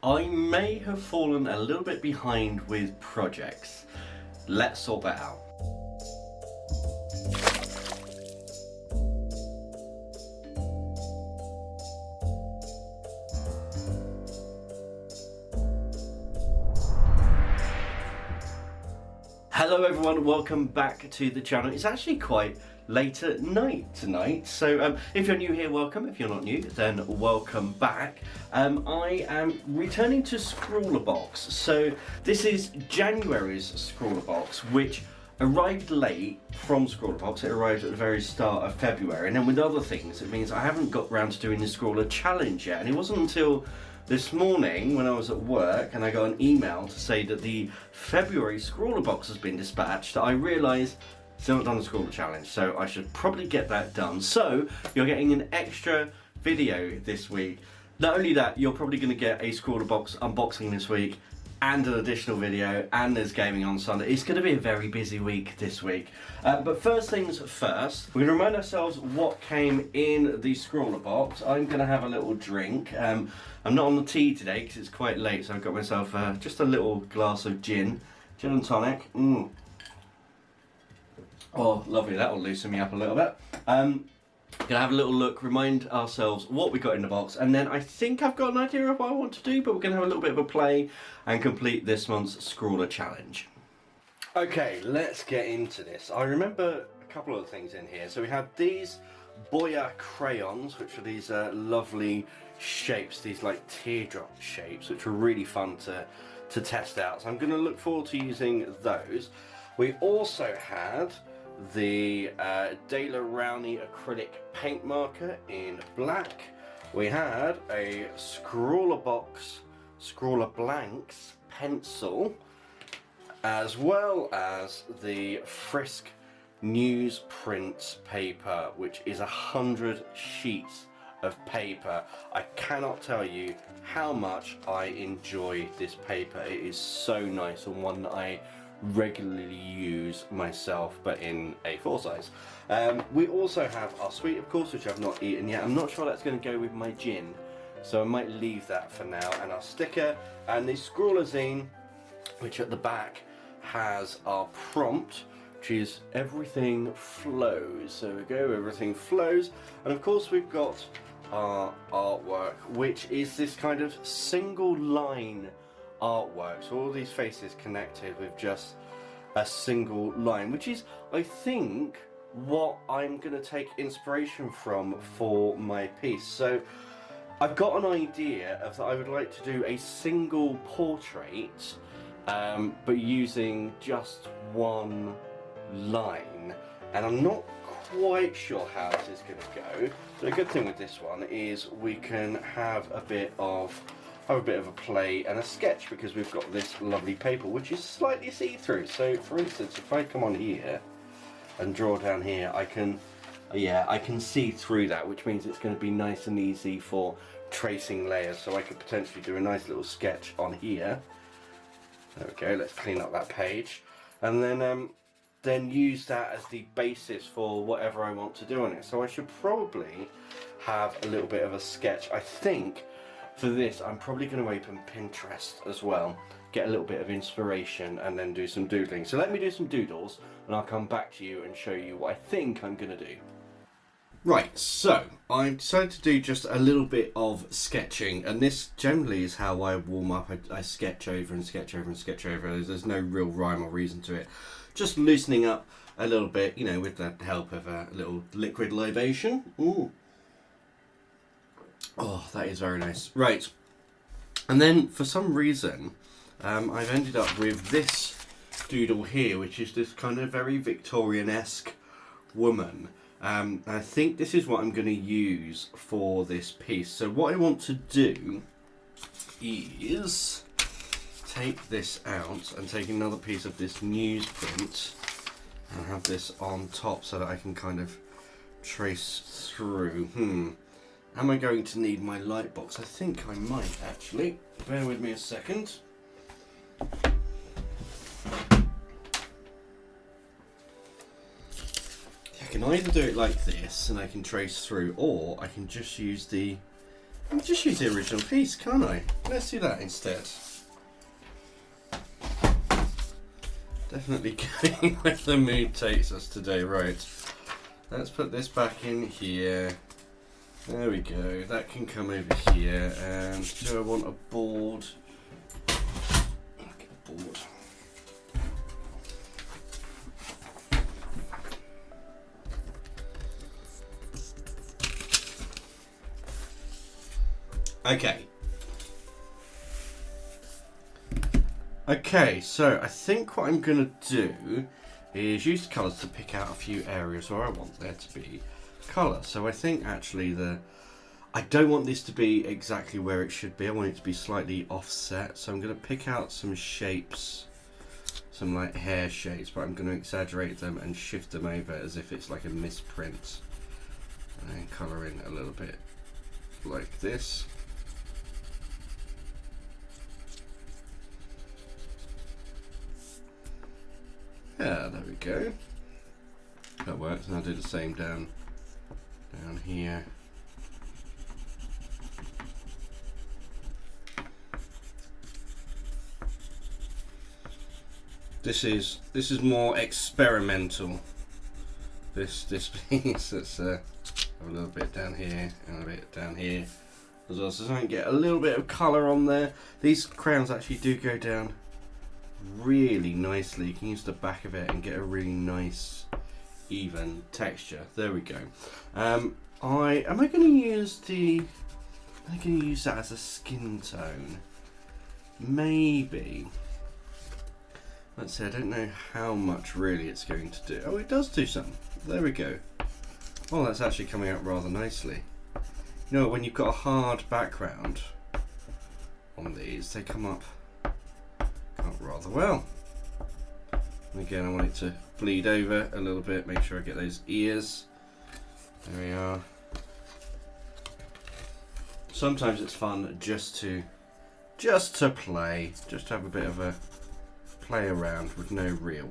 I may have fallen a little bit behind with projects. Let's sort that out. Hello everyone, welcome back to the channel. It's actually quite late at night tonight, so if you're new here, welcome. If you're not new, then welcome back. I am returning to ScrawlrBox. So this is January's ScrawlrBox, which arrived late from ScrawlrBox. It arrived at the very start of February, and then with other things, it means I haven't got round to doing the ScrawlrChallenge yet, and it wasn't until this morning when I was at work and I got an email to say that the February ScrawlrBox has been dispatched that I realised I still haven't done the ScrawlrChallenge, so I should probably get that done. So you're getting an extra video this week. Not only that, you're probably going to get a ScrawlrBox unboxing this week and an additional video, and there's gaming on Sunday. It's going to be a very busy week this week. But first things first, we're going to remind ourselves what came in the ScrawlrBox. I'm going to have a little drink. I'm not on the tea today because it's quite late, so I've got myself just a little glass of gin and tonic. Oh, lovely, that will loosen me up a little bit. Gonna have a little look, remind ourselves what we got in the box, and then I think I've got an idea of what I want to do, but we're gonna have a little bit of a play and complete this month's ScrawlrChallenge. Okay, let's get into this. I remember a couple of things in here. So we had these Boya crayons, which are these lovely shapes, these like teardrop shapes, which were really fun to test out. So I'm gonna look forward to using those. We also had the De La Rowney acrylic paint marker in black. We had a ScrawlrBox ScrawlrBlanks pencil, as well as the Frisk newsprint paper, which is 100 sheets of paper. I cannot tell you how much I enjoy this paper. It is so nice, and one that I regularly use myself, but in A4 size. We also have our sweet, of course, which I've not eaten yet. I'm not sure that's going to go with my gin, so I might leave that for now. And our sticker, and the ScrawlrZine, which at the back has our prompt, which is everything flows. So we go, everything flows. And of course we've got our artwork, which is this kind of single line artwork, so all these faces connected with just a single line, which is, I think, what I'm going to take inspiration from for my piece. So I've got an idea of that I would like to do a single portrait, but using just one line, and I'm not quite sure how this is going to go. So the good thing with this one is we can have a bit of a play and a sketch, because we've got this lovely paper which is slightly see-through. So for instance, if I come on here and draw down here, I can see through that, which means it's going to be nice and easy for tracing layers. So I could potentially do a nice little sketch on here. There we go, let's clean up that page, and then use that as the basis for whatever I want to do on it. So I should probably have a little bit of a sketch. I think for this, I'm probably going to open Pinterest as well, get a little bit of inspiration, and then do some doodling. So let me do some doodles, and I'll come back to you and show you what I think I'm going to do. Right, so I've decided to do just a little bit of sketching, and this generally is how I warm up. I sketch over and sketch over and sketch over. There's no real rhyme or reason to it. Just loosening up a little bit, you know, with the help of a little liquid libation. Ooh. Oh, that is very nice. Right, and then for some reason I've ended up with this doodle here, which is this kind of very Victorian-esque woman. I think this is what I'm going to use for this piece. So what I want to do is take this out and take another piece of this newsprint and have this on top so that I can kind of trace through. Am I going to need my light box? I think I might, actually. Bear with me a second. I can either do it like this and I can trace through, or I can just use the I'll just use the original piece, can't I? Let's do that instead. Definitely going where the mood takes us today. Right, let's put this back in here. There we go. That can come over here. And do I want a board? I'll get a board. Okay, so I think what I'm going to do is use the colours to pick out a few areas where I want there to be colour. So I think actually I don't want this to be exactly where it should be. I want it to be slightly offset. So I'm going to pick out some shapes, some like hair shapes, but I'm going to exaggerate them and shift them over as if it's like a misprint. And then colour in a little bit like this. Yeah, there we go. That works, and I'll do the same down here. This is more experimental. This piece. Let's have a little bit down here and a bit down here as well, so I can get a little bit of colour on there. These crayons actually do go down really nicely. You can use the back of it and get a really nice even texture. There we go. Am I going to use that as a skin tone? Maybe. Let's see, I don't know how much really it's going to do. Oh, it does do some. There we go. Oh, that's actually coming out rather nicely. You know, when you've got a hard background on these, they come up rather well. And again, I want it to bleed over a little bit, make sure I get those ears. There we are. Sometimes it's fun just to play, just to have a bit of a play around with no real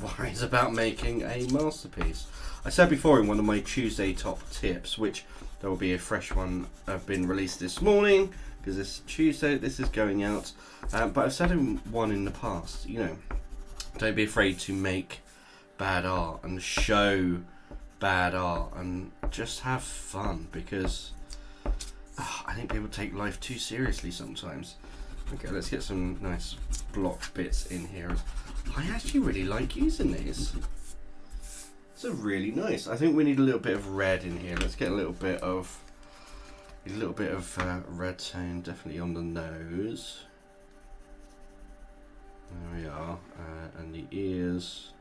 worries about making a masterpiece. I said before in one of my Tuesday top tips, which there will be a fresh one been released this morning, because it's Tuesday, this is going out. But I've said in one in the past, you know, don't be afraid to make bad art and show bad art and just have fun, because I think people take life too seriously sometimes. Okay, let's get some nice block bits in here. I actually really like using these. It's a really nice. I think we need a little bit of red in here. Let's get a little bit of red tone, definitely on the nose. There we are, and the ears.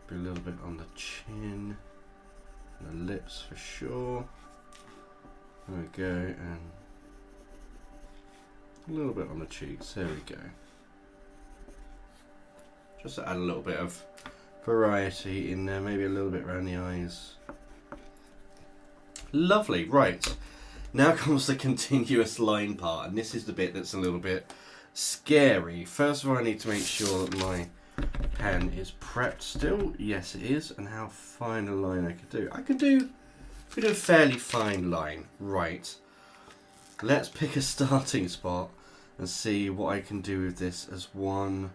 Be a little bit on the chin, and the lips for sure. There we go, and a little bit on the cheeks. There we go. Just to add a little bit of variety in there, maybe a little bit around the eyes. Lovely, right. Now comes the continuous line part, and this is the bit that's a little bit scary. First of all, I need to make sure that my pen is prepped still. Yes, it is, and how fine a line I could do. I could do a fairly fine line. Right. Let's pick a starting spot and see what I can do with this as one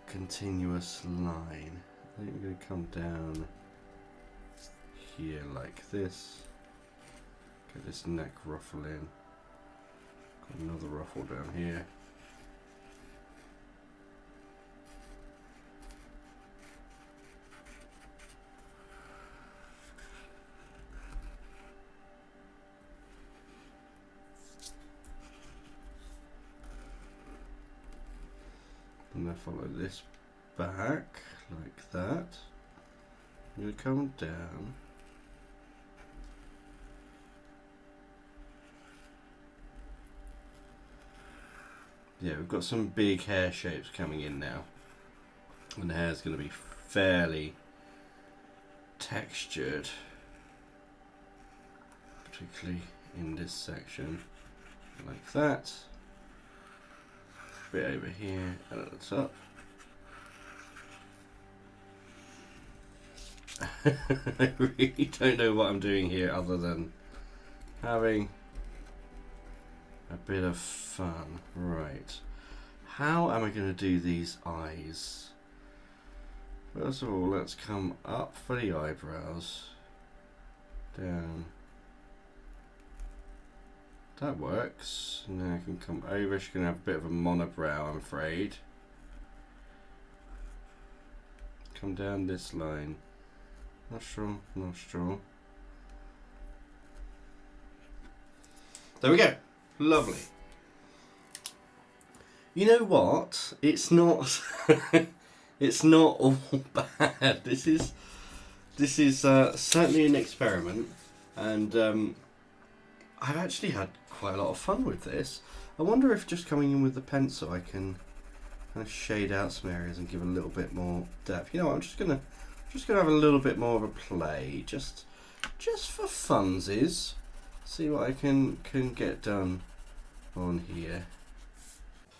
continuous line. I think we're going to come down here like this. Get this neck ruffle in. Got another ruffle down here. And then follow this back like that. I'm going to come down. Yeah, we've got some big hair shapes coming in now. And the hair's going to be fairly textured. Particularly in this section. Like that. A bit over here and at the top. I really don't know what I'm doing here other than having a bit of fun. Right. How am I going to do these eyes? First of all, let's come up for the eyebrows. Down. That works. Now I can come over. She's going to have a bit of a monobrow, I'm afraid. Come down this line. Nostril, nostril. There we go. Lovely. You know what? It's not. It's not all bad. This is certainly an experiment, and I've actually had quite a lot of fun with this. I wonder if just coming in with the pencil, I can kind of shade out some areas and give a little bit more depth. You know what? I'm just gonna have a little bit more of a play, just for funsies. See what I can get done on here.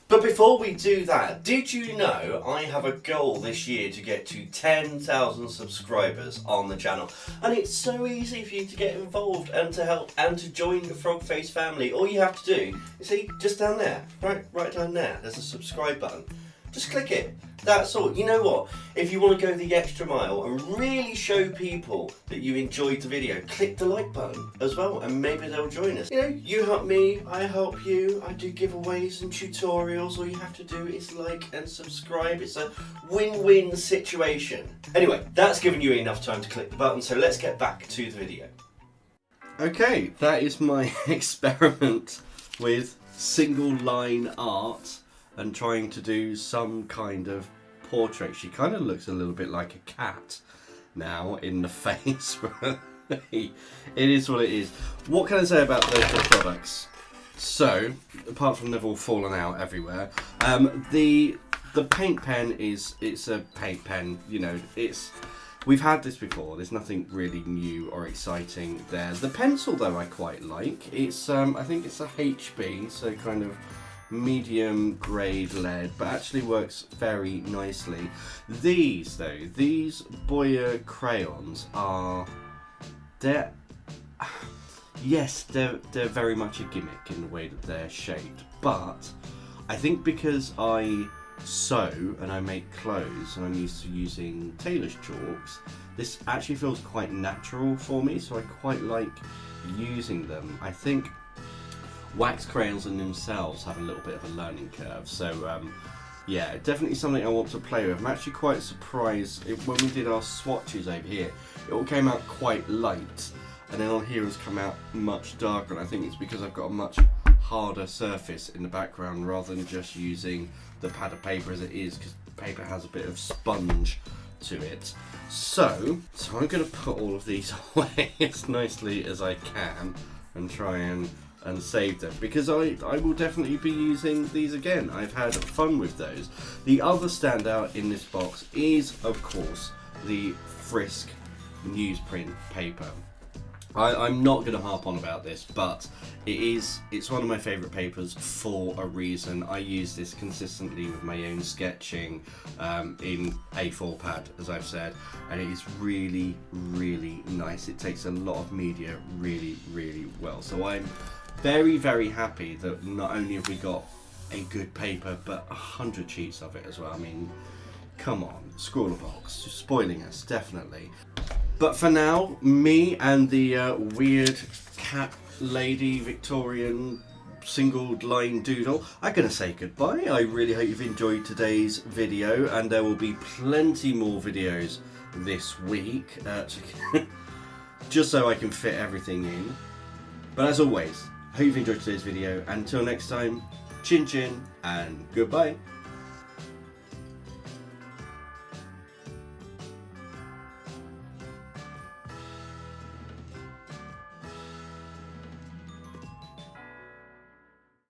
But before we do that, did you know I have a goal this year to get to 10,000 subscribers on the channel? And it's so easy for you to get involved and to help and to join the Frog Face family. All you have to do, you see, just down there, right down there, there's a subscribe button. Just click it. That's all. You know what? If you want to go the extra mile and really show people that you enjoyed the video, click the like button as well, and maybe they'll join us. You know, you help me, I help you. I do giveaways and tutorials. All you have to do is like and subscribe. It's a win-win situation. Anyway, that's given you enough time to click the button, so let's get back to the video. Okay, that is my experiment with single line art and trying to do some kind of portrait. She kind of looks a little bit like a cat now in the face. It is what it is. What can I say about the products? So, apart from they've all fallen out everywhere, the paint pen it's a paint pen. You know, we've had this before. There's nothing really new or exciting there. The pencil though I quite like. It's I think it's a HB, so kind of medium grade lead, but actually works very nicely. These Boyer crayons they're very much a gimmick in the way that they're shaped, but I think because I sew and I make clothes and I'm used to using tailor's chalks, this actually feels quite natural for me, so I quite like using them. I think wax crayons in themselves have a little bit of a learning curve, so yeah, definitely something I want to play with. I'm actually quite surprised when we did our swatches over here, it all came out quite light, and then on here has come out much darker, and I think it's because I've got a much harder surface in the background rather than just using the pad of paper as it is, because paper has a bit of sponge to it. So I'm going to put all of these away as nicely as I can and try and save them, because I will definitely be using these again. I've had fun with those. The other standout in this box is, of course, the Frisk newsprint paper. I'm not going to harp on about this, but it's one of my favourite papers for a reason. I use this consistently with my own sketching in A4 pad, as I've said, and it is really, really nice. It takes a lot of media really, really well. So I'm very, very happy that not only have we got a good paper, but 100 sheets of it as well. I mean, come on, ScrawlrChallenge, spoiling us, definitely. But for now, me and the weird cat lady Victorian single line doodle are going to say goodbye. I really hope you've enjoyed today's video, and there will be plenty more videos this week, just so I can fit everything in. But as always, hope you've enjoyed today's video. Until next time, chin chin and goodbye.